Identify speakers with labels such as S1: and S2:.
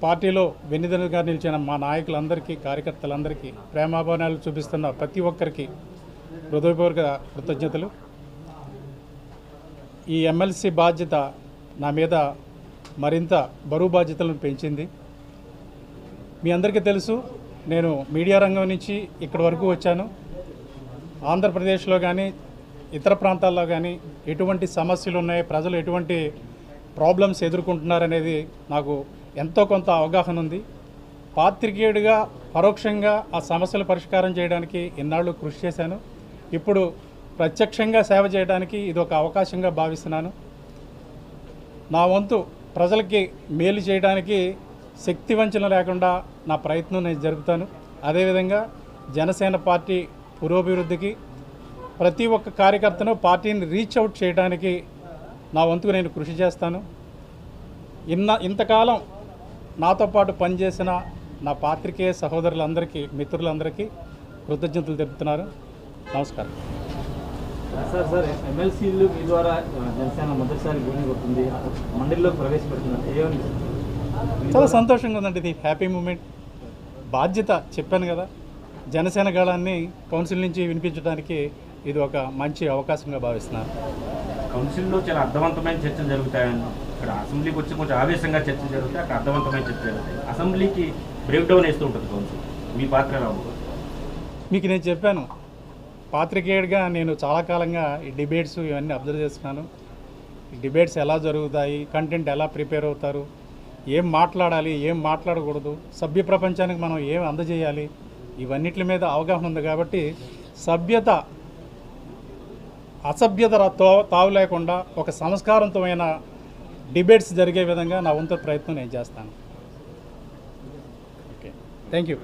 S1: పార్టీలో వెన్నుదన్నుగా నిలిచిన మా నాయకులందరికీ, కార్యకర్తలందరికీ, ప్రేమాభిమానాలు చూపిస్తున్న ప్రతి ఒక్కరికి హృదయపూర్వక కృతజ్ఞతలు. ఈ ఎమ్మెల్సీ బాధ్యత నా మీద మరింత బరువు బాధ్యతలను పెంచింది. మీ అందరికీ తెలుసు, నేను మీడియా రంగం నుంచి ఇక్కడి వరకు వచ్చాను. ఆంధ్రప్రదేశ్లో కానీ ఇతర ప్రాంతాల్లో కానీ ఎటువంటి సమస్యలు ఉన్నాయి, ప్రజలు ఎటువంటి ప్రాబ్లమ్స్ ఎదుర్కొంటున్నారనేది నాకు ఎంతో కొంత అవగాహన ఉంది. పాత్రికేయుడిగా పరోక్షంగా ఆ సమస్యల పరిష్కారం చేయడానికి ఇన్నాళ్ళు కృషి చేశాను. ఇప్పుడు ప్రత్యక్షంగా సేవ చేయడానికి ఇది ఒక అవకాశంగా భావిస్తున్నాను. నా వంతు ప్రజలకి మేలు చేయడానికి శక్తి వంచన లేకుండా నా ప్రయత్నం నేను జరుపుతాను. అదేవిధంగా జనసేన పార్టీ పురోభివృద్ధికి ప్రతి ఒక్క కార్యకర్తను పార్టీని రీచ్ అవుట్ చేయడానికి నా వంతుకు నేను కృషి చేస్తాను. ఇంతకాలం నాతో పాటు పనిచేసిన నా పాత్రికేయ సహోదరులందరికీ, మిత్రులందరికీ కృతజ్ఞతలు తెలుపుతున్నారు. నమస్కారం.
S2: సార్ ఎమ్మెల్సీలు మీ ద్వారా జనసేన మొదటిసారి భూమి కొడుతుంది, మండలిలో ప్రవేశపెడుతున్నారు.
S1: చాలా సంతోషంగా ఉందండి. ఇది హ్యాపీ మూమెంట్. బాధ్యత చెప్పాను కదా, జనసేన గళాన్ని కౌన్సిల్ నుంచి వినిపించడానికి ఇది ఒక మంచి అవకాశంగా భావిస్తున్నాను.
S2: కౌన్సిల్లో చాలా అర్థవంతమైన చర్చలు జరుగుతాయని, ఇక్కడ అసెంబ్లీకి వచ్చి కొంచెం ఆవేశంగా చర్చలు జరుగుతాయి, అక్కడ అర్థవంతమైన చర్చలు జరుగుతాయి. అసెంబ్లీకి బ్రేక్ డౌన్ వేస్తూ ఉంటుంది కౌన్సిల్. మీ పాత్ర ఎలా ఉంటుంది?
S1: మీకు నేను చెప్పాను, పాత్రికేయుడిగా నేను చాలా కాలంగా ఈ డిబేట్స్ ఇవన్నీ అబ్జర్వ్ చేస్తున్నాను. ఈ డిబేట్స్ ఎలా జరుగుతాయి, కంటెంట్ ఎలా ప్రిపేర్ అవుతారు, ఏం మాట్లాడాలి, ఏం మాట్లాడకూడదు, సభ్య ప్రపంచానికి మనం ఏం అందజేయాలి, ఇవన్నిటి మీద అవగాహన ఉంది. కాబట్టి సభ్యత అసభ్యత తావు లేకుండా ఒక సంస్కారవంతమైన డిబేట్స్ జరిగే విధంగా నా వంతు ప్రయత్నం నేను చేస్తాను. Okay, thank you.